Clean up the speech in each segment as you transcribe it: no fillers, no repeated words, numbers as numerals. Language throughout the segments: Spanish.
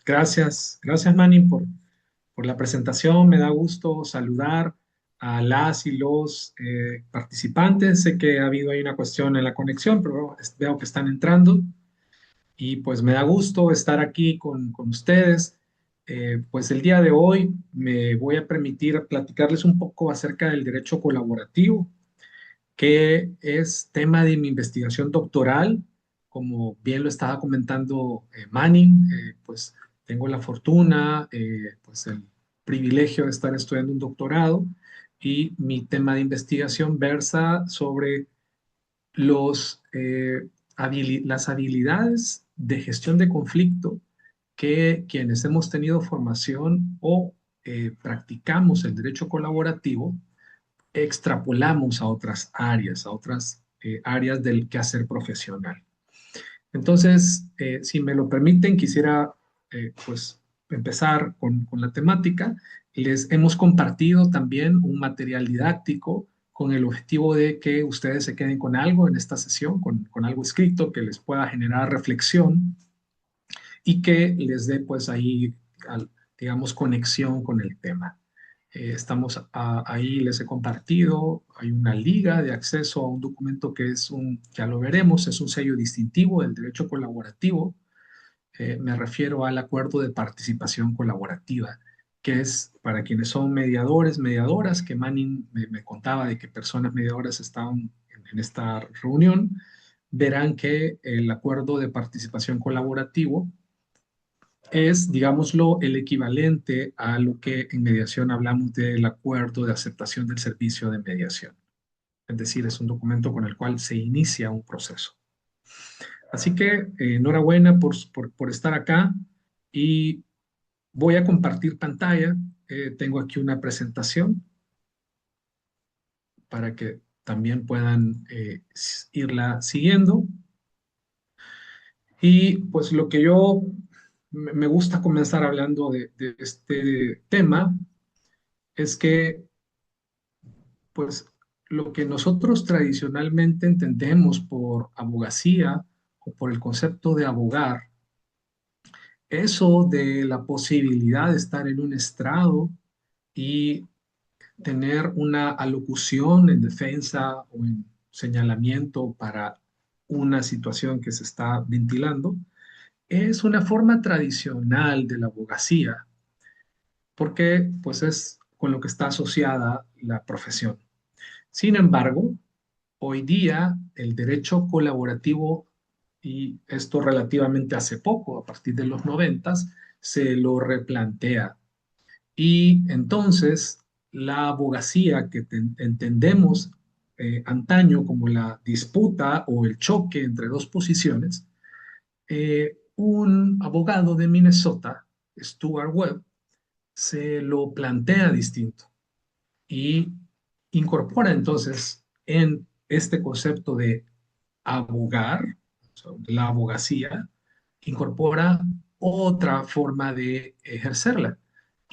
Gracias Manny por la presentación. Me da gusto saludar a las y los participantes. Sé que ha habido ahí una cuestión en la conexión, pero veo que están entrando y pues me da gusto estar aquí con ustedes. Pues el día de hoy me voy a permitir platicarles un poco acerca del derecho colaborativo, que es tema de mi investigación doctoral. Como bien lo estaba comentando Manning, pues tengo la fortuna, pues el privilegio de estar estudiando un doctorado y mi tema de investigación versa sobre las habilidades de gestión de conflicto que quienes hemos tenido formación o practicamos el derecho colaborativo extrapolamos a otras áreas, a otras áreas del quehacer profesional. Entonces, si me lo permiten, quisiera pues empezar con la temática. Les hemos compartido también un material didáctico con el objetivo de que ustedes se queden con algo en esta sesión, con algo escrito que les pueda generar reflexión y que les dé pues ahí, digamos, conexión con el tema. Ahí, les he compartido, hay una liga de acceso a un documento que es ya lo veremos, es un sello distintivo del derecho colaborativo. Me refiero al acuerdo de participación colaborativa, que es para quienes son mediadores, mediadoras, que Manning me contaba de que personas mediadoras estaban en esta reunión, verán que el acuerdo de participación colaborativo es, digámoslo, el equivalente a lo que en mediación hablamos del acuerdo de aceptación del servicio de mediación. Es decir, es un documento con el cual se inicia un proceso. Así que enhorabuena por estar acá y voy a compartir pantalla. Tengo aquí una presentación para que también puedan irla siguiendo. Y pues lo que yo me gusta comenzar hablando de este tema es que pues lo que nosotros tradicionalmente entendemos por abogacía o por el concepto de abogar, eso de la posibilidad de estar en un estrado y tener una alocución en defensa o en señalamiento para una situación que se está ventilando, es una forma tradicional de la abogacía, porque pues es con lo que está asociada la profesión. Sin embargo, hoy día el derecho colaborativo, y esto relativamente hace poco, a partir de los noventas, se lo replantea. Y entonces la abogacía que entendemos antaño como la disputa o el choque entre dos posiciones, un abogado de Minnesota, Stuart Webb, se lo plantea distinto y incorpora entonces en este concepto de abogar, o sea, la abogacía, incorpora otra forma de ejercerla.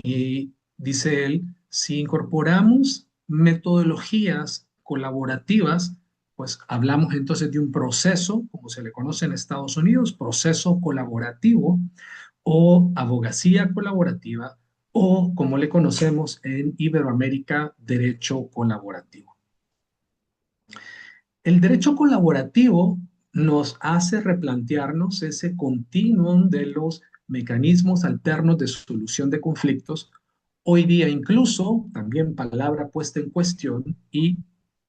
Y dice él, si incorporamos metodologías colaborativas, pues hablamos entonces de un proceso, como se le conoce en Estados Unidos, proceso colaborativo o abogacía colaborativa o como le conocemos en Iberoamérica, derecho colaborativo. El derecho colaborativo nos hace replantearnos ese continuum de los mecanismos alternos de solución de conflictos. Hoy día incluso, también palabra puesta en cuestión y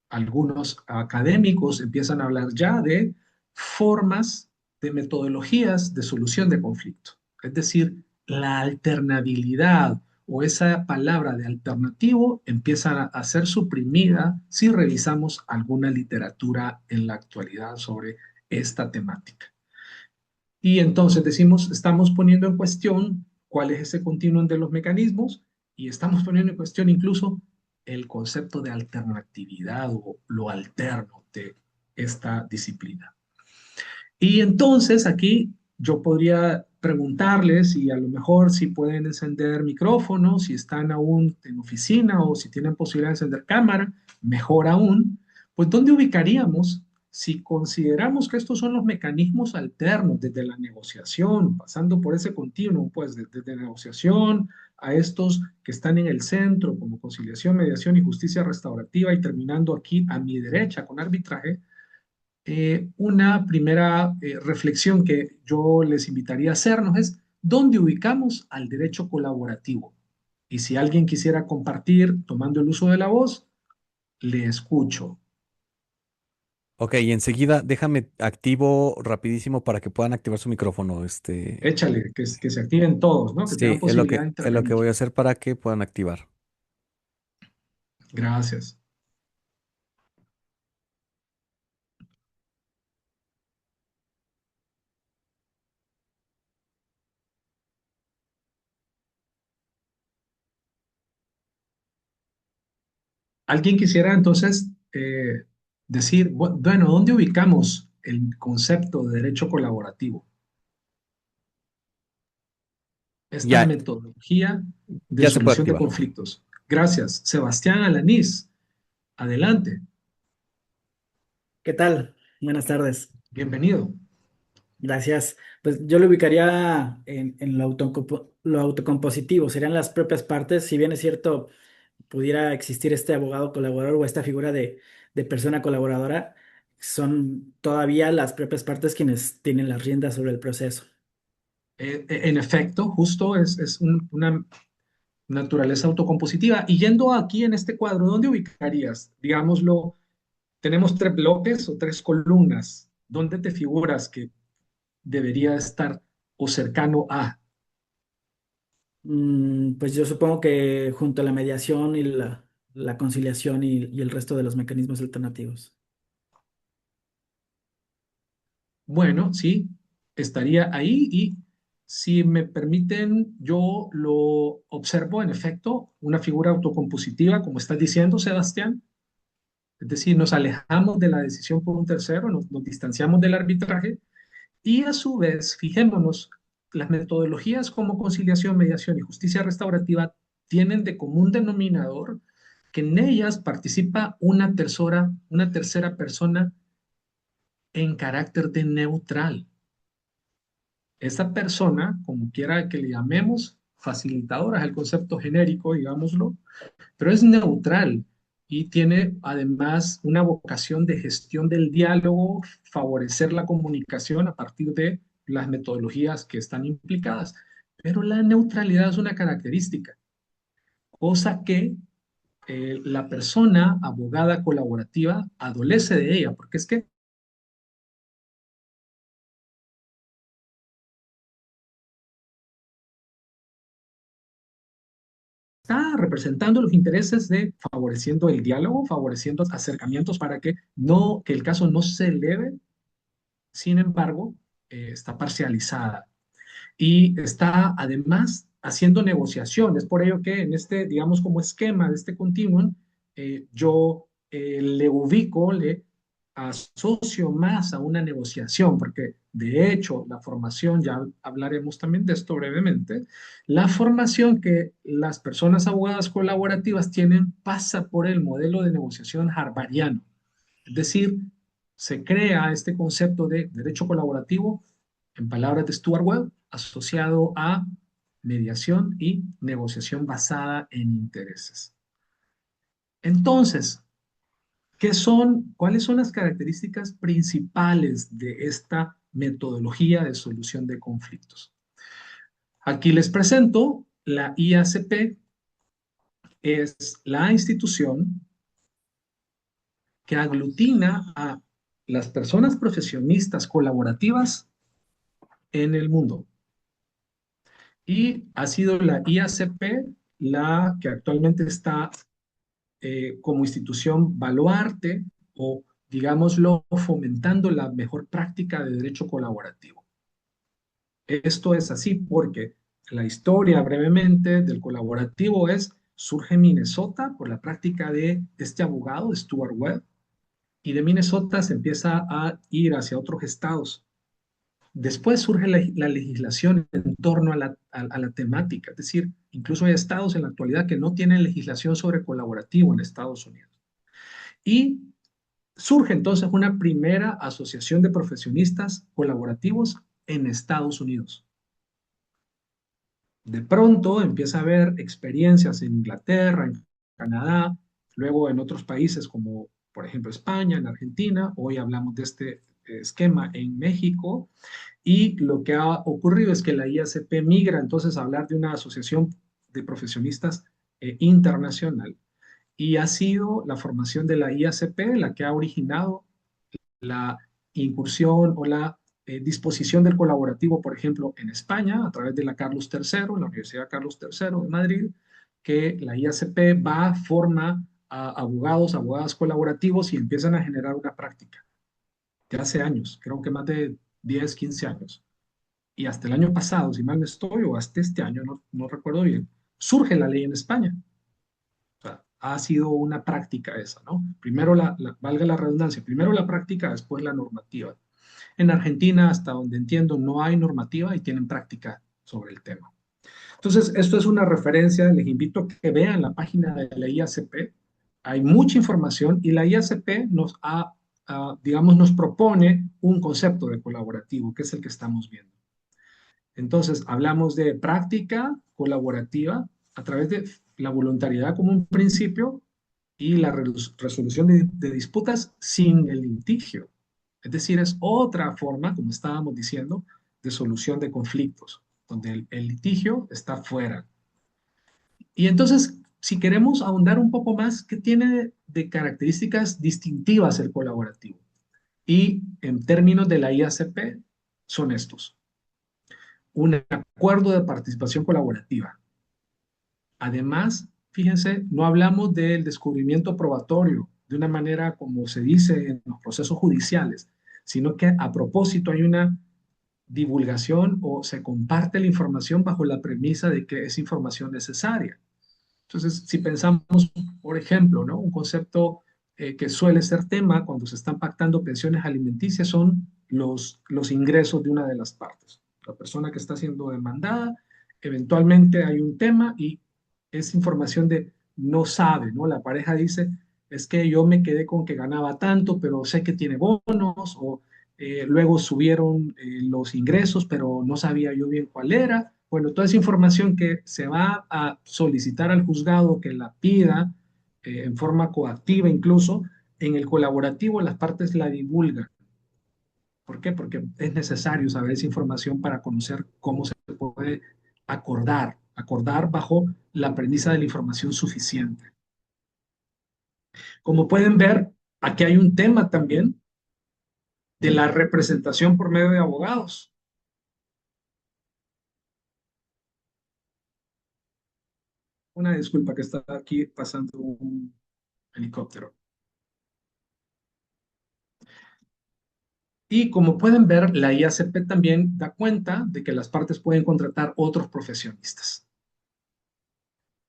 algunos académicos empiezan a hablar ya de formas de metodologías de solución de conflicto. Es decir, la alternabilidad o esa palabra de alternativo empieza a ser suprimida si revisamos alguna literatura en la actualidad sobre esta temática. Y entonces decimos, estamos poniendo en cuestión cuál es ese continuum de los mecanismos y estamos poniendo en cuestión incluso el concepto de alternatividad o lo alterno de esta disciplina. Y entonces aquí yo podría preguntarles y a lo mejor si pueden encender micrófono, si están aún en oficina o si tienen posibilidad de encender cámara, mejor aún, pues ¿dónde ubicaríamos si consideramos que estos son los mecanismos alternos desde la negociación, pasando por ese continuum, pues desde negociación a estos que están en el centro, como conciliación, mediación y justicia restaurativa, y terminando aquí a mi derecha con arbitraje, una primera reflexión que yo les invitaría a hacernos es, ¿dónde ubicamos al derecho colaborativo? Y si alguien quisiera compartir tomando el uso de la voz, le escucho. Ok, y enseguida déjame activo rapidísimo para que puedan activar su micrófono. Échale, que se activen todos, ¿no? Que Sí, tengan posibilidad de es lo que intervenir. voy a hacer para que puedan activar. Gracias. ¿Alguien quisiera entonces decir, bueno, ¿dónde ubicamos el concepto de derecho colaborativo? Esta Ya, metodología de ya se puede solución de activar. conflictos. Gracias. Sebastián Alanís, adelante. ¿Qué tal? Buenas tardes. Bienvenido. Gracias. Pues yo lo ubicaría en lo autocompositivo, serían las propias partes. Si bien es cierto, pudiera existir este abogado colaborador o esta figura de persona colaboradora, son todavía las propias partes quienes tienen las riendas sobre el proceso. En efecto, justo es una naturaleza autocompositiva. Y yendo aquí en este cuadro, ¿dónde ubicarías? Digámoslo, tenemos tres bloques o tres columnas. ¿Dónde te figuras que debería estar o cercano a? Pues yo supongo que junto a la mediación y la conciliación y el resto de los mecanismos alternativos. Bueno, sí, estaría ahí y si me permiten, yo lo observo en efecto, una figura autocompositiva, como estás diciendo, Sebastián. Es decir, nos alejamos de la decisión por un tercero, nos distanciamos del arbitraje y a su vez, fijémonos, las metodologías como conciliación, mediación y justicia restaurativa tienen de común denominador que en ellas participa una tercera persona en carácter de neutral. Esa persona, como quiera que le llamemos, facilitadora es el concepto genérico, digámoslo, pero es neutral y tiene además una vocación de gestión del diálogo, favorecer la comunicación a partir de las metodologías que están implicadas. Pero la neutralidad es una característica, cosa que la persona abogada colaborativa adolece de ella, porque es que está representando los intereses de favoreciendo el diálogo, favoreciendo acercamientos para que que el caso no se eleve. Sin embargo, está parcializada y está además haciendo negociaciones. Por ello que en este, digamos, como esquema de este continuum, yo le ubico, le asocio más a una negociación, porque de hecho la formación, ya hablaremos también de esto brevemente, la formación que las personas abogadas colaborativas tienen pasa por el modelo de negociación harvariano. Es decir, se crea este concepto de derecho colaborativo, en palabras de Stuart Webb, asociado a mediación y negociación basada en intereses. Entonces, ¿cuáles son las características principales de esta metodología de solución de conflictos? Aquí les presento la IACP, es la institución que aglutina a las personas profesionistas colaborativas en el mundo. Y ha sido la IACP la que actualmente está como institución baluarte o, digámoslo, fomentando la mejor práctica de derecho colaborativo. Esto es así porque la historia brevemente del colaborativo surge en Minnesota por la práctica de este abogado, Stuart Webb, y de Minnesota se empieza a ir hacia otros estados. Después surge la legislación en torno a la temática, es decir, incluso hay estados en la actualidad que no tienen legislación sobre colaborativo en Estados Unidos. Y Surge entonces una primera asociación de profesionistas colaborativos en Estados Unidos. De pronto empieza a haber experiencias en Inglaterra, en Canadá, luego en otros países como por ejemplo España, en Argentina. Hoy hablamos de este esquema en México, y lo que ha ocurrido es que la IACP migra entonces a hablar de una asociación de profesionistas internacional, y ha sido la formación de la IACP la que ha originado la incursión o la disposición del colaborativo, por ejemplo, en España, a través de la Carlos III, la Universidad Carlos III de Madrid, que la IACP va, forma a abogados, abogadas colaborativos y empiezan a generar una práctica de hace años, creo que más de 10, 15 años. Y hasta el año pasado, si mal no estoy, o hasta este año, no recuerdo bien, surge la ley en España. O sea, ha sido una práctica esa, ¿no? Primero, valga la redundancia, primero la práctica, después la normativa. En Argentina, hasta donde entiendo, no hay normativa y tienen práctica sobre el tema. Entonces, esto es una referencia, les invito a que vean la página de la IACP. Hay mucha información y la IACP digamos, nos propone un concepto de colaborativo, que es el que estamos viendo. Entonces, hablamos de práctica colaborativa a través de la voluntariedad como un principio y la resolución de disputas sin el litigio. Es decir, es otra forma, como estábamos diciendo, de solución de conflictos, donde el litigio está fuera. Y entonces, si queremos ahondar un poco más, ¿qué tiene de características distintivas el colaborativo? Y en términos de la IACP, son estos: un acuerdo de participación colaborativa. Además, fíjense, no hablamos del descubrimiento probatorio de una manera como se dice en los procesos judiciales, sino que a propósito hay una divulgación o se comparte la información bajo la premisa de que es información necesaria. Entonces, si pensamos, por ejemplo, ¿no? Un concepto que suele ser tema cuando se están pactando pensiones alimenticias son los ingresos de una de las partes. La persona que está siendo demandada, eventualmente hay un tema y es información de no sabe, ¿no? La pareja dice, es que yo me quedé con que ganaba tanto, pero sé que tiene bonos, o luego subieron los ingresos, pero no sabía yo bien cuál era. Bueno, toda esa información que se va a solicitar al juzgado que la pida en forma coactiva incluso, en el colaborativo las partes la divulgan. ¿Por qué? Porque es necesario saber esa información para conocer cómo se puede acordar bajo la premisa de la información suficiente. Como pueden ver, aquí hay un tema también de la representación por medio de abogados. Una disculpa que está aquí pasando un helicóptero. Y como pueden ver, la IACP también da cuenta de que las partes pueden contratar otros profesionistas.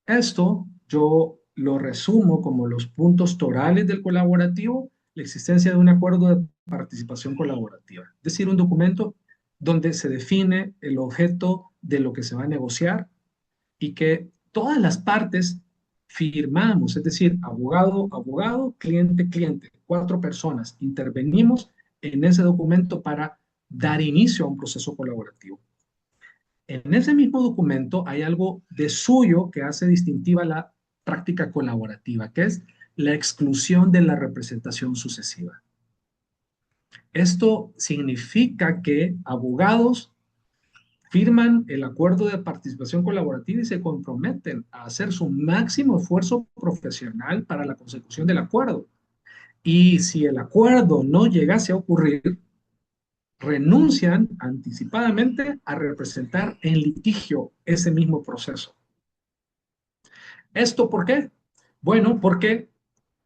Esto yo lo resumo como los puntos torales del colaborativo: la existencia de un acuerdo de participación colaborativa, es decir, un documento donde se define el objeto de lo que se va a negociar y que todas las partes firmamos, es decir, abogado, abogado, cliente, cliente, 4 personas intervenimos en ese documento para dar inicio a un proceso colaborativo. En ese mismo documento hay algo de suyo que hace distintiva la práctica colaborativa, que es la exclusión de la representación sucesiva. Esto significa que abogados firman el acuerdo de participación colaborativa y se comprometen a hacer su máximo esfuerzo profesional para la consecución del acuerdo. Y si el acuerdo no llegase a ocurrir, renuncian anticipadamente a representar en litigio ese mismo proceso. ¿Esto por qué? Bueno, porque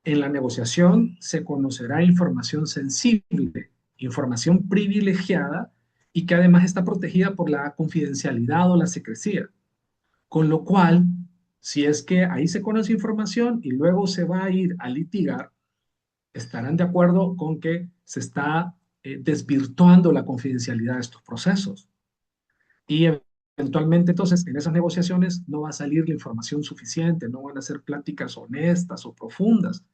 en la negociación se conocerá información sensible, información privilegiada y que además está protegida por la confidencialidad o la secrecía. Con lo cual, si es que ahí se conoce información y luego se va a ir a litigar, estarán de acuerdo con que se está desvirtuando la confidencialidad de estos procesos. Y eventualmente, entonces, en esas negociaciones no va a salir la información suficiente, no van a ser pláticas honestas o profundas,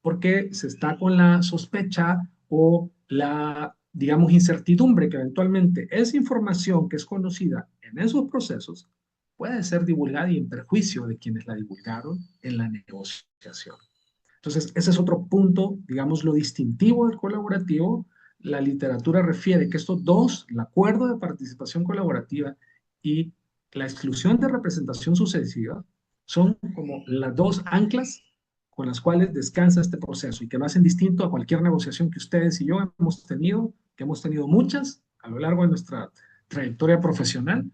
porque se está con la sospecha o la, digamos, incertidumbre que eventualmente esa información que es conocida en esos procesos puede ser divulgada y en perjuicio de quienes la divulgaron en la negociación. Entonces, ese es otro punto, digamos, lo distintivo del colaborativo. La literatura refiere que estos dos, el acuerdo de participación colaborativa y la exclusión de representación sucesiva, son como las dos anclas con las cuales descansa este proceso y que lo hacen distinto a cualquier negociación que ustedes y yo hemos tenido, que hemos tenido muchas a lo largo de nuestra trayectoria profesional,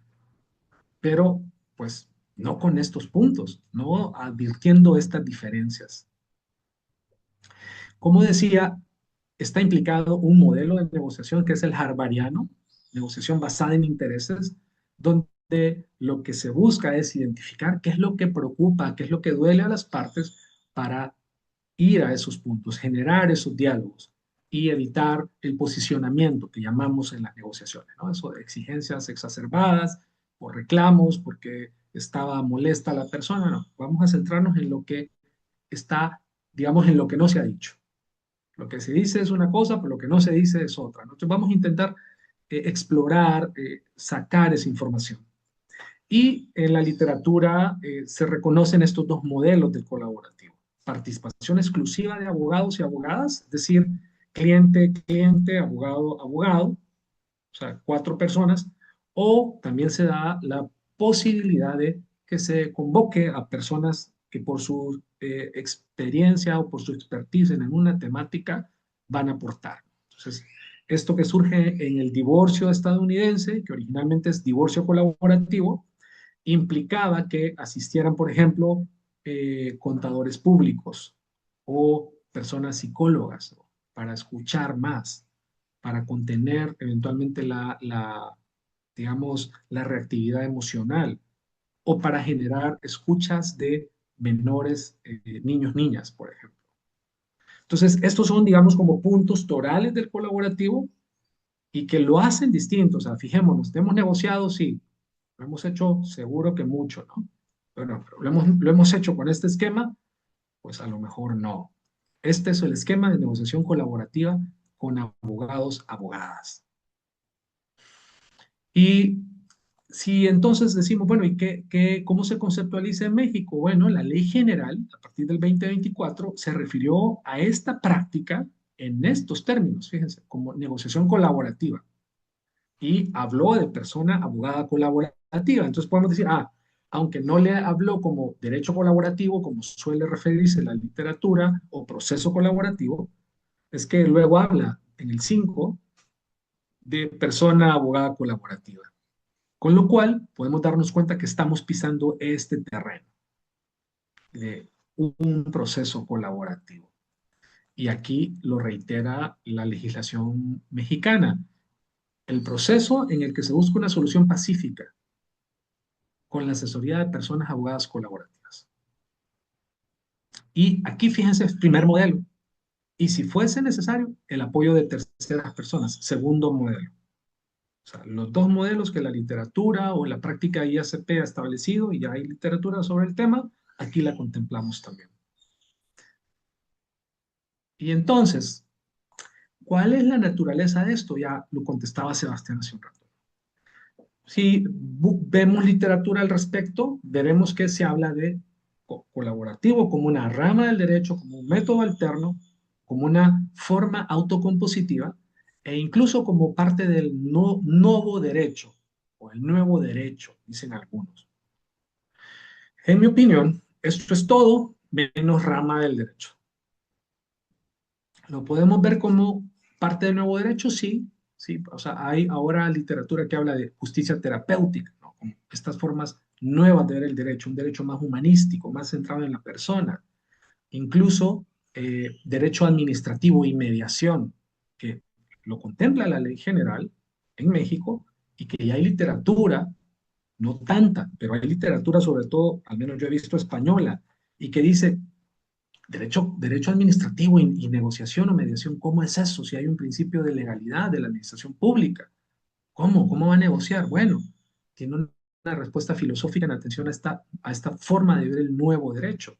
pero pues no con estos puntos, no advirtiendo estas diferencias. Como decía, está implicado un modelo de negociación que es el harvariano, negociación basada en intereses, donde lo que se busca es identificar qué es lo que preocupa, qué es lo que duele a las partes para ir a esos puntos, generar esos diálogos y evitar el posicionamiento que llamamos en las negociaciones, ¿no? Eso de exigencias exacerbadas o reclamos porque estaba molesta la persona, no, vamos a centrarnos en lo que está, digamos, en lo que no se ha dicho. Lo que se dice es una cosa, pero lo que no se dice es otra, ¿no? Entonces vamos a intentar explorar, sacar esa información. Y en la literatura se reconocen estos dos modelos del colaborativo. Participación exclusiva de abogados y abogadas, es decir, cliente, cliente, abogado, abogado, o sea, 4 personas, o también se da la posibilidad de que se convoque a personas que por su experiencia o por su expertise en una temática van a aportar. Entonces, esto que surge en el divorcio estadounidense, que originalmente es divorcio colaborativo, implicaba que asistieran, por ejemplo, contadores públicos o personas psicólogas, ¿no? Para escuchar más, para contener eventualmente digamos, la reactividad emocional o para generar escuchas de menores, niños, niñas, por ejemplo. Entonces, estos son, digamos, como puntos torales del colaborativo y que lo hacen distinto. O sea, fijémonos, hemos negociado, sí, lo hemos hecho seguro que mucho, ¿no? Bueno, pero lo hemos hecho con este esquema, pues a lo mejor no. Este es el esquema de negociación colaborativa con abogados, abogadas. Y si entonces decimos, bueno, ¿y cómo se conceptualiza en México? Bueno, la ley general, a partir del 2024, se refirió a esta práctica en estos términos, fíjense, como negociación colaborativa. Y habló de persona abogada colaborativa. Entonces podemos decir, aunque no le habló como derecho colaborativo, como suele referirse en la literatura, o proceso colaborativo, es que luego habla en el 5 de persona abogada colaborativa. Con lo cual, podemos darnos cuenta que estamos pisando este terreno de un proceso colaborativo. Y aquí lo reitera la legislación mexicana. El proceso en el que se busca una solución pacífica con la asesoría de personas abogadas colaborativas. Y aquí fíjense, primer modelo. Y si fuese necesario, el apoyo de terceras personas, segundo modelo. O sea, los dos modelos que la literatura o la práctica IACP ha establecido, y ya hay literatura sobre el tema, aquí la contemplamos también. Y entonces, ¿cuál es la naturaleza de esto? Ya lo contestaba Sebastián hace un rato. Si vemos literatura al respecto, veremos que se habla de colaborativo como una rama del derecho, como un método alterno, como una forma autocompositiva e incluso como parte del nuevo derecho o el nuevo derecho, dicen algunos. En mi opinión, esto es todo menos rama del derecho. ¿Lo podemos ver como parte del nuevo derecho? Sí, sí. O sea, hay ahora literatura que habla de justicia terapéutica, ¿no? Como estas formas nuevas de ver el derecho, un derecho más humanístico, más centrado en la persona. Incluso derecho administrativo y mediación, que lo contempla la ley general en México y que ya hay literatura, no tanta, pero hay literatura sobre todo, al menos yo he visto española, y que dice derecho administrativo y negociación o mediación, ¿cómo es eso? Si hay un principio de legalidad de la administración pública, ¿cómo? ¿Cómo va a negociar? Bueno, tiene una respuesta filosófica en atención a esta forma de ver el nuevo derecho.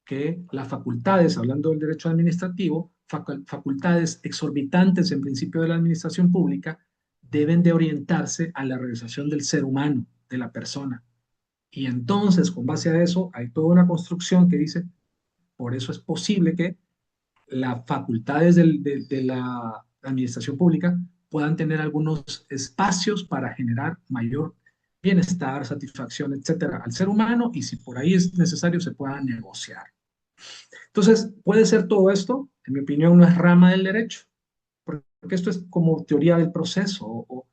que las facultades, hablando del derecho administrativo, facultades exorbitantes en principio de la administración pública, deben de orientarse a la realización del ser humano, de la persona. Y entonces, con base a eso, hay toda una construcción que dice, por eso es posible que las facultades de la administración pública puedan tener algunos espacios para generar mayor bienestar, satisfacción, etcétera, al ser humano, y si por ahí es necesario, se pueda negociar. Entonces, puede ser todo esto, en mi opinión, no es rama del derecho, porque esto es como teoría del proceso o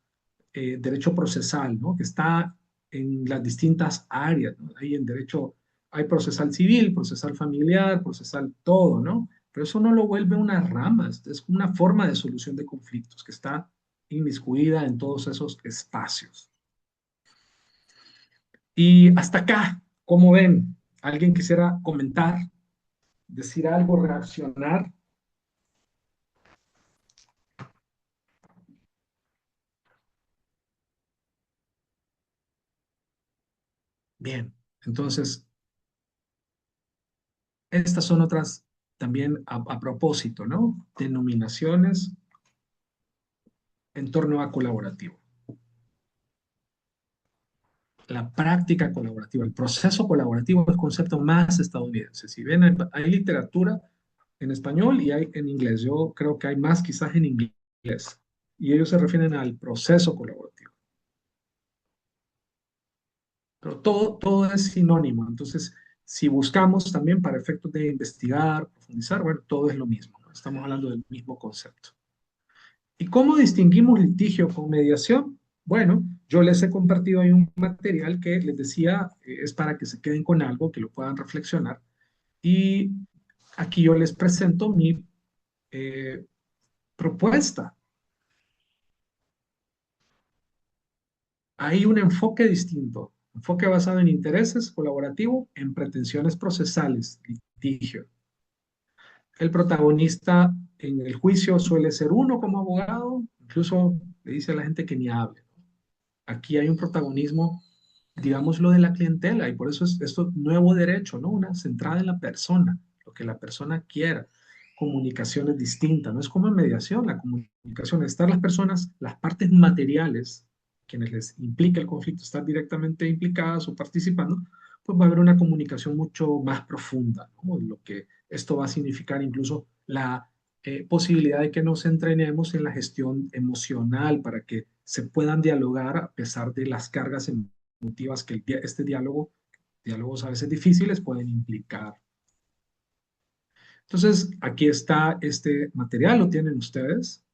derecho procesal, ¿no? Que está en las distintas áreas, ¿no? Hay en derecho, hay procesal civil, procesal familiar, procesal todo, ¿no? Pero eso no lo vuelve una rama, es una forma de solución de conflictos que está inmiscuida en todos esos espacios. Y hasta acá, ¿cómo ven? ¿Alguien quisiera comentar, decir algo, reaccionar? Bien, entonces, estas son otras también a propósito, ¿no? Denominaciones en torno a colaborativo. La práctica colaborativa, el proceso colaborativo es un concepto más estadounidense. Si bien hay literatura en español y hay en inglés, yo creo que hay más quizás en inglés. Y ellos se refieren al proceso colaborativo. Pero todo es sinónimo. Entonces, si buscamos también para efectos de investigar, profundizar, bueno, todo es lo mismo, ¿no? Estamos hablando del mismo concepto. ¿Y cómo distinguimos litigio con mediación? Bueno, yo les he compartido ahí un material que les decía, es para que se queden con algo, que lo puedan reflexionar. Y aquí yo les presento mi propuesta. Hay un enfoque distinto, enfoque basado en intereses, colaborativo, en pretensiones procesales, litigio. El protagonista en el juicio suele ser uno como abogado, incluso le dice a la gente que ni hable. Aquí hay un protagonismo, digámoslo, de la clientela, y por eso es esto nuevo derecho, ¿no? Una centrada en la persona, lo que la persona quiera. Comunicaciones distintas, no es como en mediación, la comunicación, estar las personas, las partes materiales, quienes les implica el conflicto, estar directamente implicadas o participando, pues va a haber una comunicación mucho más profunda, ¿no? Lo que esto va a significar incluso la posibilidad de que nos entrenemos en la gestión emocional para que se puedan dialogar a pesar de las cargas emotivas que este diálogos a veces difíciles pueden implicar. Entonces, aquí está este material, lo tienen ustedes.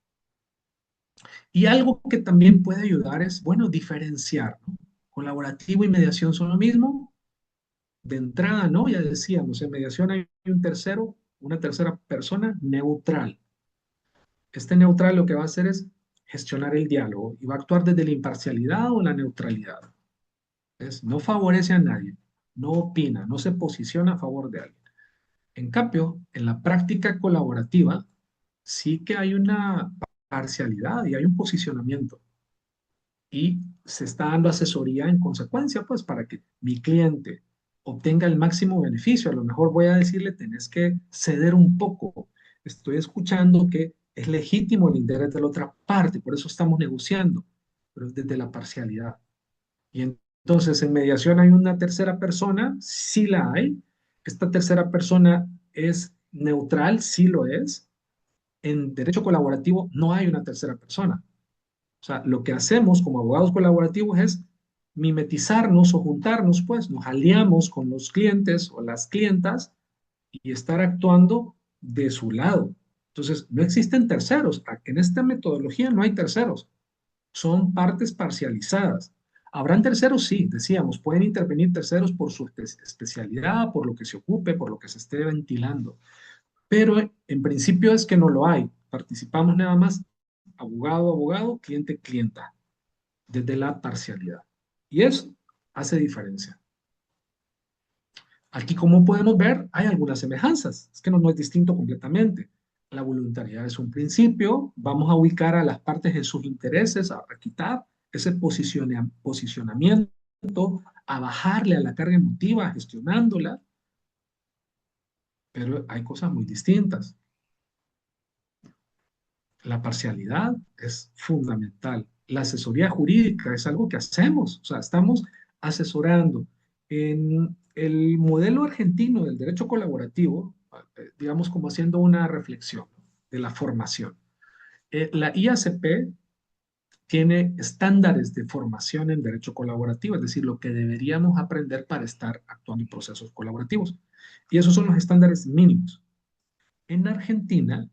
Y algo que también puede ayudar es, bueno, diferenciar, ¿no? Colaborativo y mediación son lo mismo. De entrada, ¿no? Ya decíamos, en mediación hay un tercero, una tercera persona neutral. Este neutral lo que va a hacer es gestionar el diálogo y va a actuar desde la imparcialidad o la neutralidad. ¿Ves? No favorece a nadie, no opina, no se posiciona a favor de alguien. En cambio, en la práctica colaborativa sí que hay una parcialidad y hay un posicionamiento y se está dando asesoría en consecuencia, pues para que mi cliente obtenga el máximo beneficio. A lo mejor voy a decirle, tenés que ceder un poco. Estoy escuchando que es legítimo el interés de la otra parte, por eso estamos negociando, pero es desde la parcialidad. Y entonces en mediación hay una tercera persona, sí la hay. Esta tercera persona es neutral, sí lo es. En derecho colaborativo no hay una tercera persona. O sea, lo que hacemos como abogados colaborativos es mimetizarnos o juntarnos, pues nos aliamos con los clientes o las clientas y estar actuando de su lado. Entonces, no existen terceros. En esta metodología no hay terceros. Son partes parcializadas. ¿Habrán terceros? Sí, decíamos, pueden intervenir terceros por su especialidad, por lo que se ocupe, por lo que se esté ventilando. Pero en principio es que no lo hay. Participamos nada más abogado, abogado, cliente, clienta, desde la parcialidad. Y eso hace diferencia. Aquí, como podemos ver, hay algunas semejanzas. Es que no es distinto completamente. La voluntariedad es un principio. Vamos a ubicar a las partes en sus intereses, a quitar ese posicionamiento, a bajarle a la carga emotiva, gestionándola. pero hay cosas muy distintas. La parcialidad es fundamental. La asesoría jurídica es algo que hacemos, o sea, estamos asesorando. En el modelo argentino del derecho colaborativo, digamos como haciendo una reflexión de la formación. La IACP tiene estándares de formación en derecho colaborativo, es decir, lo que deberíamos aprender para estar actuando en procesos colaborativos. Y esos son los estándares mínimos. En Argentina,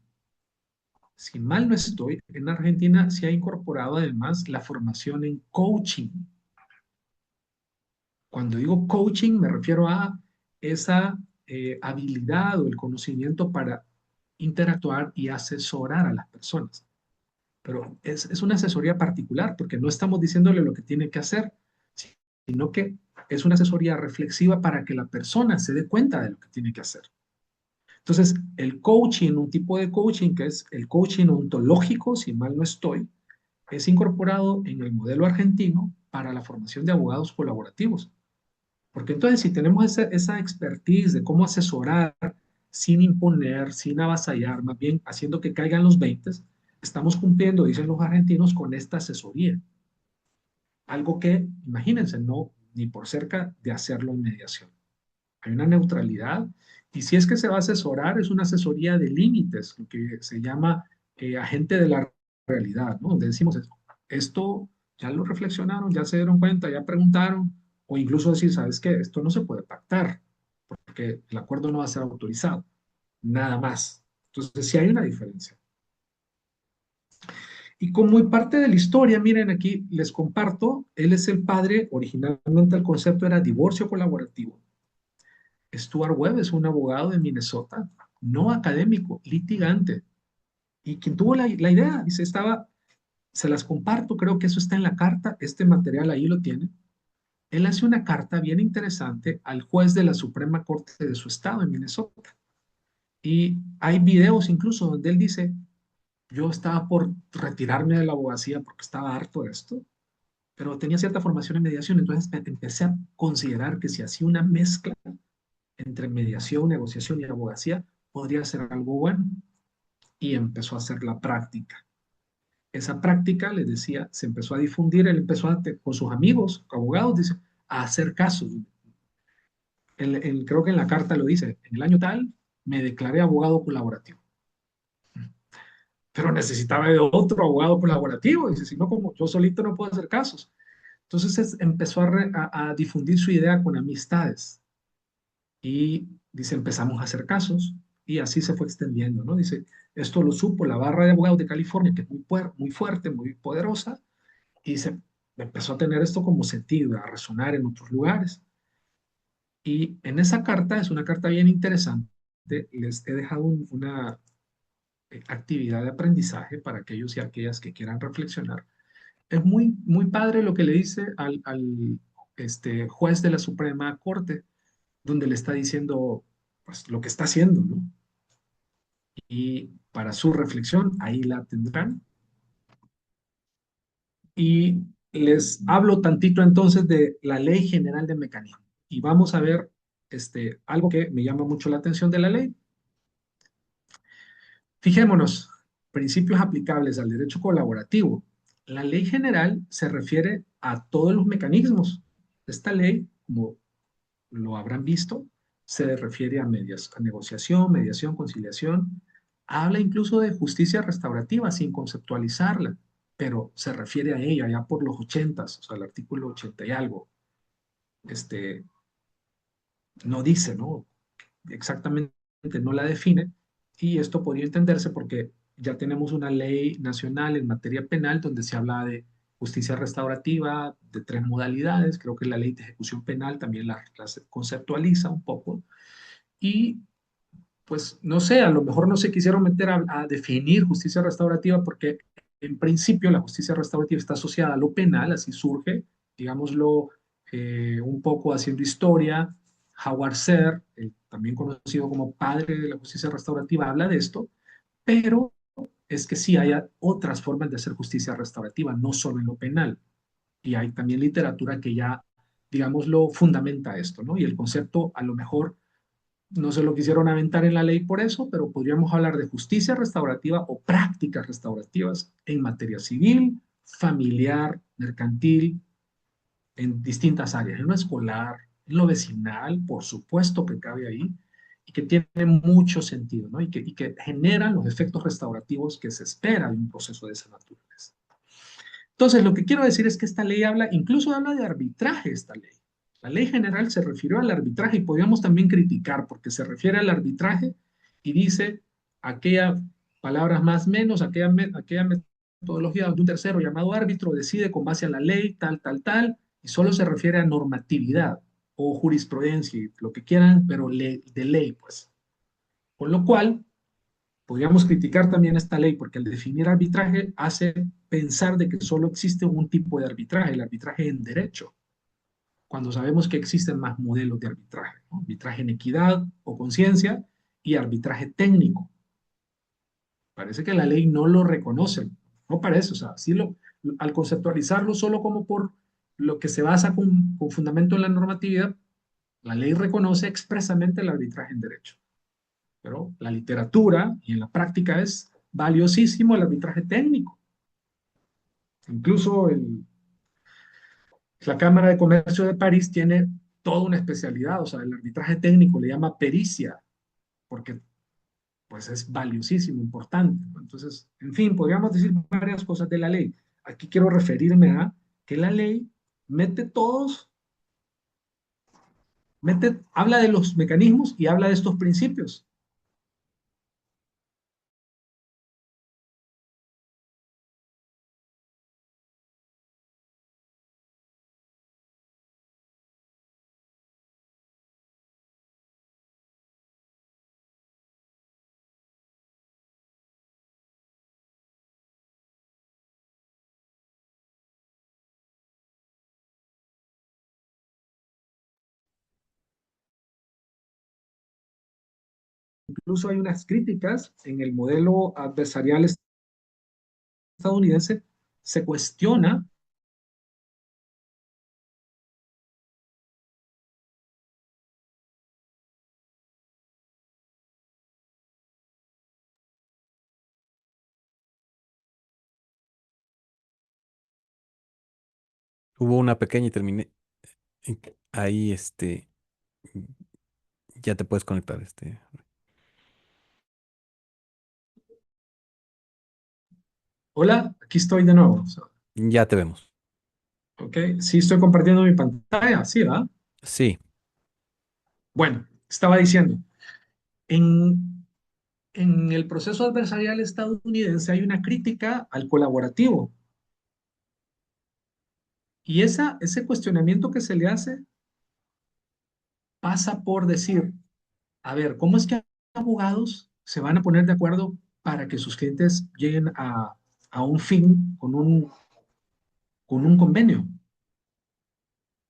si mal no estoy, en Argentina se ha incorporado además la formación en coaching. Cuando digo coaching me refiero a esa habilidad o el conocimiento para interactuar y asesorar a las personas. Pero es una asesoría particular porque no estamos diciéndole lo que tiene que hacer, sino que es una asesoría reflexiva para que la persona se dé cuenta de lo que tiene que hacer. Entonces, el coaching, un tipo de coaching que es el coaching ontológico, si mal no estoy, es incorporado en el modelo argentino para la formación de abogados colaborativos. Porque entonces, si tenemos esa expertise de cómo asesorar sin imponer, sin avasallar, más bien haciendo que caigan los 20, estamos cumpliendo, dicen los argentinos, con esta asesoría. Algo que, imagínense, no ni por cerca de hacerlo en mediación. Hay una neutralidad y si es que se va a asesorar, es una asesoría de límites, lo que se llama agente de la realidad, ¿no? Donde decimos, esto ya lo reflexionaron, ya se dieron cuenta, ya preguntaron, o incluso decir, ¿sabes qué? Esto no se puede pactar, porque el acuerdo no va a ser autorizado, nada más. Entonces, sí hay una diferencia. Y como muy parte de la historia, miren aquí, les comparto, él es el padre, originalmente el concepto era divorcio colaborativo. Stuart Webb es un abogado de Minnesota, no académico, litigante, y quien tuvo la idea, dice, se las comparto, creo que eso está en la carta, este material ahí lo tiene. Él hace una carta bien interesante al juez de la Suprema Corte de su estado en Minnesota. Y hay videos incluso donde él dice, yo estaba por retirarme de la abogacía porque estaba harto de esto, pero tenía cierta formación en mediación, entonces empecé a considerar que si hacía una mezcla entre mediación, negociación y abogacía, podría ser algo bueno. Y empezó a hacer la práctica. Esa práctica, les decía, se empezó a difundir, él empezó con sus amigos, abogados, dice, a hacer casos. Creo que en la carta lo dice, en el año tal me declaré abogado colaborativo, pero necesitaba de otro abogado colaborativo, dice, si no, como yo solito no puedo hacer casos. Entonces empezó a difundir su idea con amistades y dice, empezamos a hacer casos y así se fue extendiendo, ¿no? Dice, esto lo supo la barra de abogados de California, que es muy fuerte, muy poderosa, y se empezó a tener esto como sentido, a resonar en otros lugares. Y en esa carta, es una carta bien interesante, les he dejado una actividad de aprendizaje para aquellos y aquellas que quieran reflexionar. Es muy padre lo que le dice al juez de la Suprema Corte, donde le está diciendo pues, lo que está haciendo, ¿no? Y para su reflexión, ahí la tendrán. Y les hablo tantito entonces de la Ley General de Mecanismos. Y vamos a ver algo que me llama mucho la atención de la ley. Fijémonos, principios aplicables al derecho colaborativo. La ley general se refiere a todos los mecanismos. Esta ley, como lo habrán visto, se refiere a negociación, mediación, conciliación. Habla incluso de justicia restaurativa sin conceptualizarla, pero se refiere a ella ya por los 80s, o sea, el artículo 80 y algo. No dice, ¿no? Exactamente no la define, y esto podría entenderse porque ya tenemos una ley nacional en materia penal donde se habla de justicia restaurativa de 3 modalidades. Creo que la ley de ejecución penal también la conceptualiza un poco. Y pues no sé, a lo mejor no se quisieron meter a definir justicia restaurativa porque en principio la justicia restaurativa está asociada a lo penal, así surge, digámoslo, un poco haciendo historia. Howard Serr, también conocido como padre de la justicia restaurativa, habla de esto, pero es que sí hay otras formas de hacer justicia restaurativa, no solo en lo penal. Y hay también literatura que ya, digámoslo, fundamenta esto, ¿no? Y el concepto a lo mejor No se lo quisieron aventar en la ley por eso, pero podríamos hablar de justicia restaurativa o prácticas restaurativas en materia civil, familiar, mercantil, en distintas áreas, en lo escolar, en lo vecinal, por supuesto que cabe ahí, y que tiene mucho sentido, ¿no? Y que generan los efectos restaurativos que se esperan de un proceso de esa naturaleza. Entonces, lo que quiero decir es que esta ley habla, incluso habla de arbitraje, esta ley. La ley general se refirió al arbitraje y podríamos también criticar porque se refiere al arbitraje y dice aquellas palabras más menos, aquella metodología donde un tercero llamado árbitro decide con base a la ley, tal, tal, tal, y solo se refiere a normatividad o jurisprudencia, lo que quieran, pero de ley, pues. Con lo cual, podríamos criticar también esta ley porque al definir arbitraje hace pensar de que solo existe un tipo de arbitraje, el arbitraje en derecho, cuando sabemos que existen más modelos de arbitraje, ¿no? Arbitraje en equidad o conciencia y arbitraje técnico. Parece que la ley no lo reconoce, no parece, o sea, al conceptualizarlo solo como por lo que se basa con fundamento en la normatividad, la ley reconoce expresamente el arbitraje en derecho. Pero la literatura y en la práctica es valiosísimo el arbitraje técnico. Incluso la Cámara de Comercio de París tiene toda una especialidad, o sea, el arbitraje técnico le llama pericia, porque pues es valiosísimo, importante, ¿no? Entonces, en fin, podríamos decir varias cosas de la ley. Aquí quiero referirme a que la ley mete todos, habla de los mecanismos y habla de estos principios. Incluso hay unas críticas en el modelo adversarial estadounidense, se cuestiona. Hubo una pequeña y terminé. Ahí, ya te puedes conectar, Hola, aquí estoy de nuevo. O sea, ya te vemos. ok, sí estoy compartiendo mi pantalla, sí, ¿verdad? Sí, Bueno, estaba diciendo, en, en el proceso adversarial estadounidense hay una crítica al colaborativo y ese cuestionamiento que se le hace pasa por decir, a ver, ¿cómo es que abogados se van a poner de acuerdo para que sus clientes lleguen a un fin con un convenio?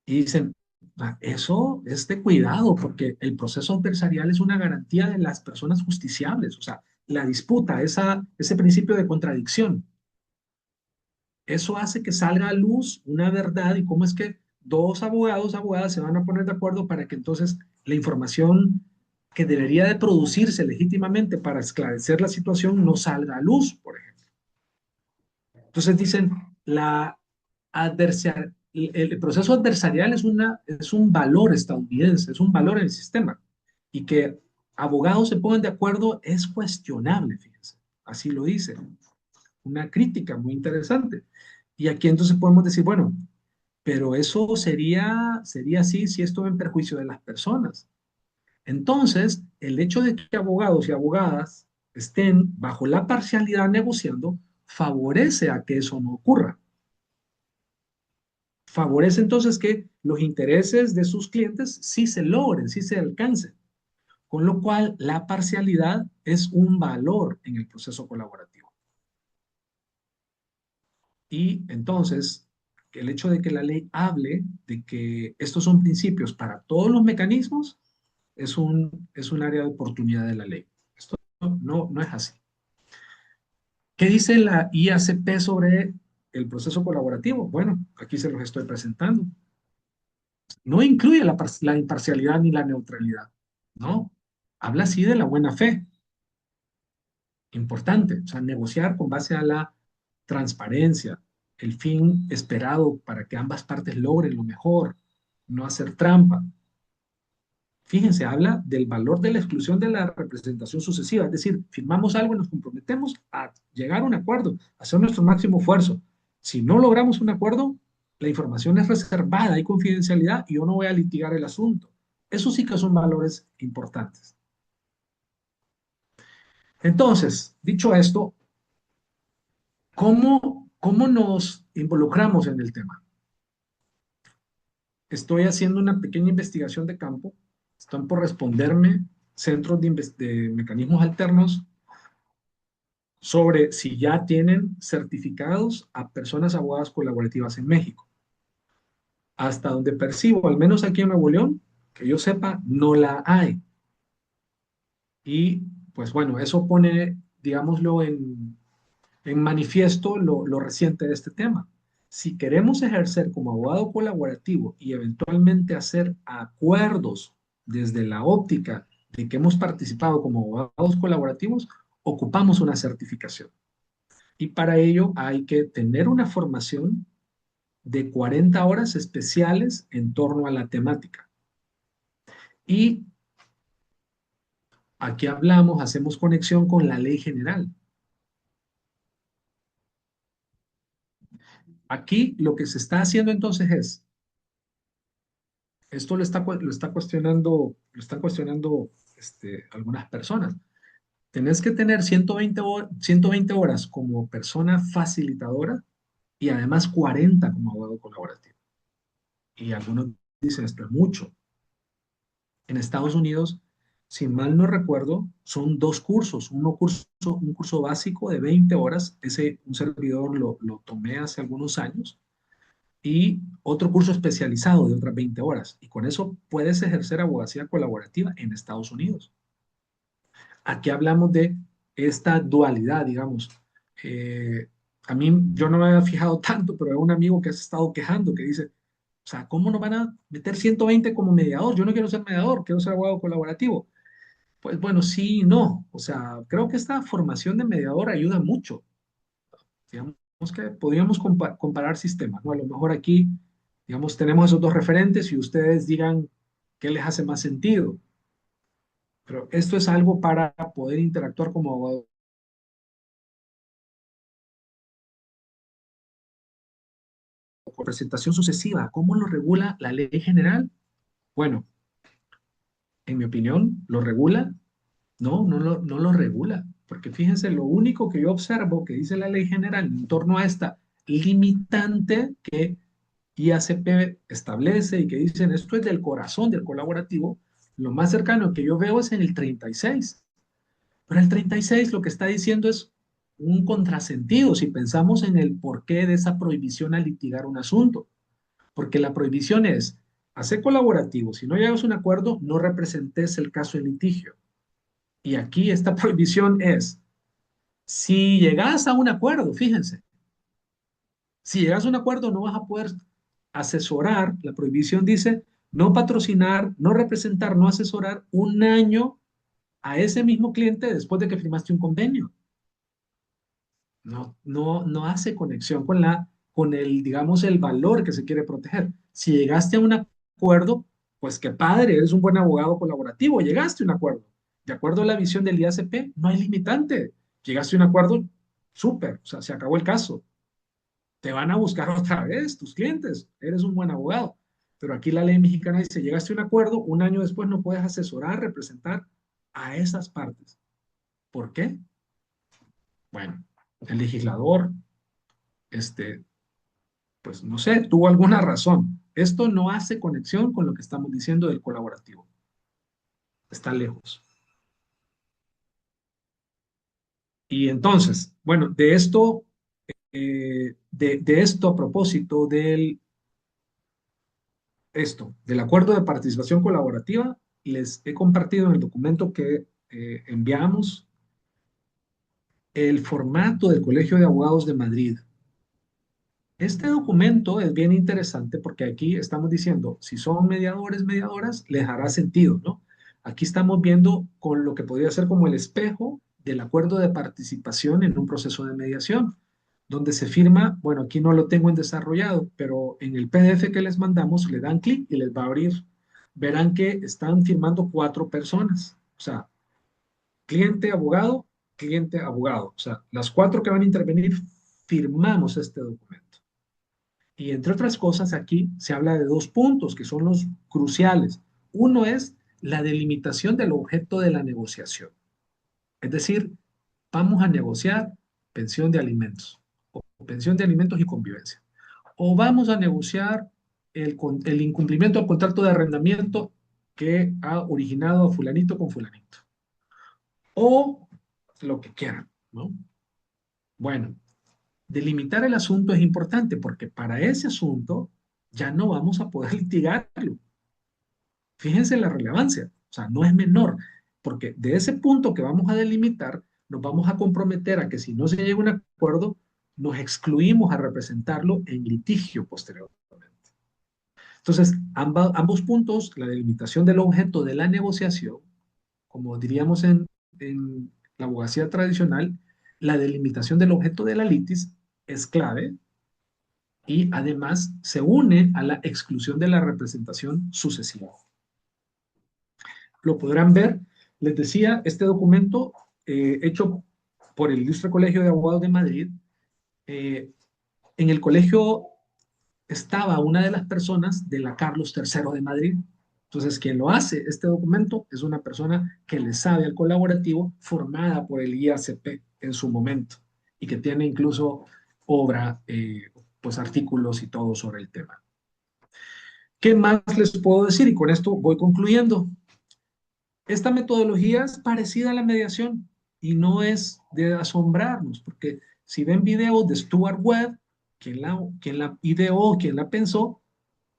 Y dicen, "Ah, eso es de cuidado, porque el proceso adversarial es una garantía de las personas justiciables, o sea, la disputa, ese principio de contradicción. Eso hace que salga a luz una verdad y cómo es que dos abogados, abogadas se van a poner de acuerdo para que entonces la información que debería de producirse legítimamente para esclarecer la situación no salga a luz, por ejemplo. Entonces dicen, el proceso adversarial es un valor estadounidense, es un valor en el sistema. Y que abogados se pongan de acuerdo es cuestionable, fíjense. Así lo dice. Una crítica muy interesante. Y aquí entonces podemos decir, bueno, pero eso sería así si esto va en perjuicio de las personas. Entonces, el hecho de que abogados y abogadas estén bajo la parcialidad negociando favorece a que eso no ocurra. Favorece entonces que los intereses de sus clientes sí se logren, sí se alcancen. Con lo cual, la parcialidad es un valor en el proceso colaborativo. Y entonces, el hecho de que la ley hable de que estos son principios para todos los mecanismos es un área de oportunidad de la ley. Esto no es así. ¿Qué dice la IACP sobre el proceso colaborativo? Bueno, aquí se los estoy presentando. No incluye la imparcialidad ni la neutralidad, ¿no? Habla así de la buena fe, importante, o sea, negociar con base a la transparencia, el fin esperado para que ambas partes logren lo mejor, no hacer trampa. Fíjense, habla del valor de la exclusión de la representación sucesiva, es decir, firmamos algo y nos comprometemos a llegar a un acuerdo, a hacer nuestro máximo esfuerzo. Si no logramos un acuerdo, la información es reservada, hay confidencialidad y yo no voy a litigar el asunto. Eso sí que son valores importantes. Entonces, dicho esto, ¿cómo nos involucramos en el tema? Estoy haciendo una pequeña investigación de campo, están por responderme centros de mecanismos alternos sobre si ya tienen certificados a personas abogadas colaborativas en México. Hasta donde percibo, al menos aquí en Nuevo León, que yo sepa, no la hay. Y pues bueno, eso pone, digámoslo, en manifiesto lo reciente de este tema. Si queremos ejercer como abogado colaborativo y eventualmente hacer acuerdos desde la óptica de que hemos participado como abogados colaborativos, ocupamos una certificación. Y para ello hay que tener una formación de 40 horas especiales en torno a la temática. Y aquí hablamos, hacemos conexión con la ley general. Aquí lo que se está haciendo entonces es, esto lo está cuestionando, lo están cuestionando algunas personas. Tenés que tener 120 horas como persona facilitadora y además 40 como abogado colaborativo. Y algunos dicen esto es mucho. En Estados Unidos, si mal no recuerdo, son dos cursos. Un curso básico de 20 horas, ese un servidor lo tomé hace algunos años, y otro curso especializado de otras 20 horas. Y con eso puedes ejercer abogacía colaborativa en Estados Unidos. Aquí hablamos de esta dualidad, digamos. Eh, a mí, yo no me había fijado tanto, pero hay un amigo que se ha estado quejando, que dice, o sea, ¿cómo nos van a meter 120 como mediador? Yo no quiero ser mediador, quiero ser abogado colaborativo. Pues bueno, sí y no. O sea, creo que esta formación de mediador ayuda mucho. Digamos que podríamos comparar sistemas, ¿no? A lo mejor aquí, digamos, tenemos esos dos referentes y ustedes digan qué les hace más sentido. Pero esto es algo para poder interactuar como abogado. Con presentación sucesiva, ¿cómo lo regula la ley general? Bueno, en mi opinión, ¿lo regula? No lo regula, porque fíjense, lo único que yo observo que dice la ley general en torno a esta limitante que IACP establece y que dicen esto es del corazón del colaborativo, lo más cercano que yo veo es en el 36. Pero el 36 lo que está diciendo es un contrasentido si pensamos en el porqué de esa prohibición a litigar un asunto. Porque la prohibición es hacer colaborativo. Si no llegas a un acuerdo, no representes el caso en litigio. Y aquí esta prohibición es, si llegas a un acuerdo, fíjense, si llegas a un acuerdo no vas a poder asesorar, la prohibición dice, no patrocinar, no representar, no asesorar un año a ese mismo cliente después de que firmaste un convenio. No hace conexión con el, digamos, el valor que se quiere proteger. Si llegaste a un acuerdo, pues qué padre, eres un buen abogado colaborativo, llegaste a un acuerdo. De acuerdo a la visión del IACP, no hay limitante. Llegaste a un acuerdo, súper, o sea, se acabó el caso. Te van a buscar otra vez tus clientes, eres un buen abogado. Pero aquí la ley mexicana dice, llegaste a un acuerdo, un año después no puedes asesorar, representar a esas partes. ¿Por qué? Bueno, el legislador, este, pues no sé, tuvo alguna razón. Esto no hace conexión con lo que estamos diciendo del colaborativo. Está lejos. Y entonces, bueno, de esto a propósito del acuerdo de participación colaborativa, les he compartido en el documento que enviamos el formato del Colegio de Abogados de Madrid. Este documento es bien interesante porque aquí estamos diciendo, si son mediadores, mediadoras, les hará sentido, ¿no? Aquí estamos viendo con lo que podría ser como el espejo del acuerdo de participación en un proceso de mediación, donde se firma, bueno, aquí no lo tengo en desarrollado, pero en el PDF que les mandamos le dan clic y les va a abrir. Verán que están firmando 4 personas, o sea, cliente, abogado, cliente, abogado. O sea, las 4 que van a intervenir firmamos este documento. Y entre otras cosas, aquí se habla de 2 puntos que son los cruciales. Uno es la delimitación del objeto de la negociación. Es decir, vamos a negociar pensión de alimentos, o pensión de alimentos y convivencia. O vamos a negociar el incumplimiento del contrato de arrendamiento que ha originado a fulanito con fulanito. O lo que quieran, ¿no? Bueno, delimitar el asunto es importante porque para ese asunto ya no vamos a poder litigarlo. Fíjense la relevancia, o sea, no es menor, porque de ese punto que vamos a delimitar, nos vamos a comprometer a que si no se llega a un acuerdo, nos excluimos a representarlo en litigio posteriormente. Entonces, ambos puntos, la delimitación del objeto de la negociación, como diríamos en la abogacía tradicional, la delimitación del objeto de la litis es clave y además se une a la exclusión de la representación sucesiva. Lo podrán ver, les decía, este documento hecho por el Ilustre Colegio de Abogados de Madrid, en el colegio estaba una de las personas de la Carlos III de Madrid. Entonces, quien lo hace, este documento, es una persona que le sabe al colaborativo, formada por el IACP en su momento, y que tiene incluso obra, pues artículos y todo sobre el tema. ¿Qué más les puedo decir? Y con esto voy concluyendo. Esta metodología es parecida a la mediación y no es de asombrarnos, porque si ven videos de Stuart Webb, quien la ideó, quien la pensó,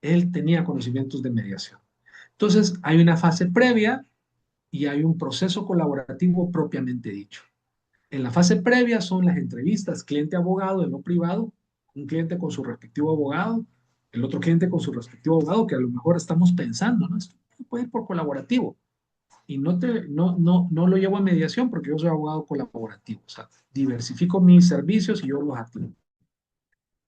él tenía conocimientos de mediación. Entonces, hay una fase previa y hay un proceso colaborativo propiamente dicho. En la fase previa son las entrevistas cliente-abogado en lo privado, un cliente con su respectivo abogado, el otro cliente con su respectivo abogado, que a lo mejor estamos pensando, ¿no? Esto puede ir por colaborativo y no lo llevo a mediación porque yo soy abogado colaborativo, o sea, diversifico mis servicios y yo los activo.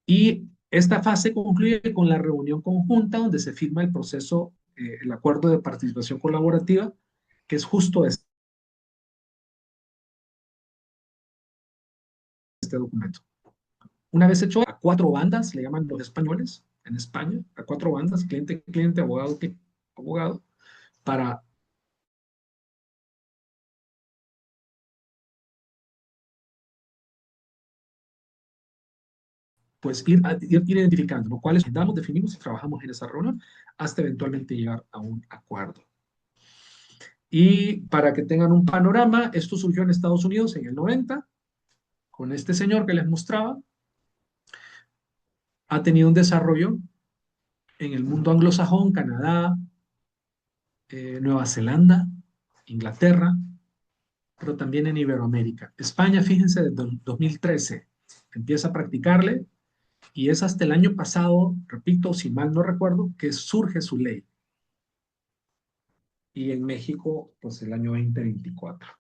Y esta fase concluye con la reunión conjunta donde se firma el proceso, el acuerdo de participación colaborativa, que es justo este documento. Una vez hecho a 4 bandas, le llaman los españoles en España, a 4 bandas, cliente, cliente, abogado, abogado, para pues ir identificando, ¿no? Cuáles damos, definimos y trabajamos en esa reunión hasta eventualmente llegar a un acuerdo. Y para que tengan un panorama, esto surgió en Estados Unidos en el 90, con este señor que les mostraba. Ha tenido un desarrollo en el mundo anglosajón, Canadá, Nueva Zelanda, Inglaterra, pero también en Iberoamérica. España, fíjense, desde 2013 empieza a practicarle y es hasta el año pasado, repito, si mal no recuerdo, que surge su ley. Y en México, pues el año 2024.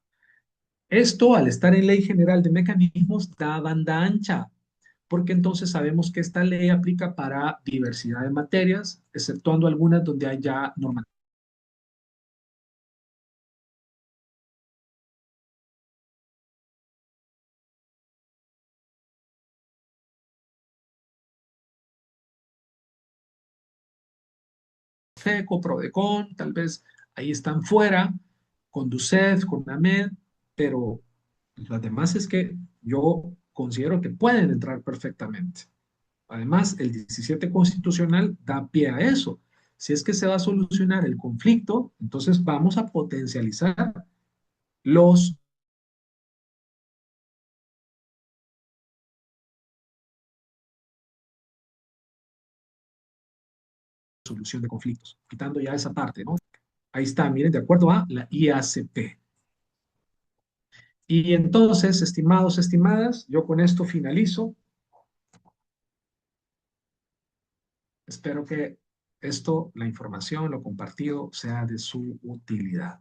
Esto, al estar en Ley General de Mecanismos, da banda ancha, porque entonces sabemos que esta ley aplica para diversidad de materias, exceptuando algunas donde hay ya normativa FECO, PRODECON, tal vez ahí están fuera, con DUCEF, con AMED, pero las demás es que yo considero que pueden entrar perfectamente. Además, el 17 constitucional da pie a eso. Si es que se va a solucionar el conflicto, entonces vamos a potencializar los solución de conflictos, quitando ya esa parte, ¿no? Ahí está, miren, de acuerdo a la IACP. Y entonces, estimados, estimadas, yo con esto finalizo. Espero que esto, la información, lo compartido, sea de su utilidad.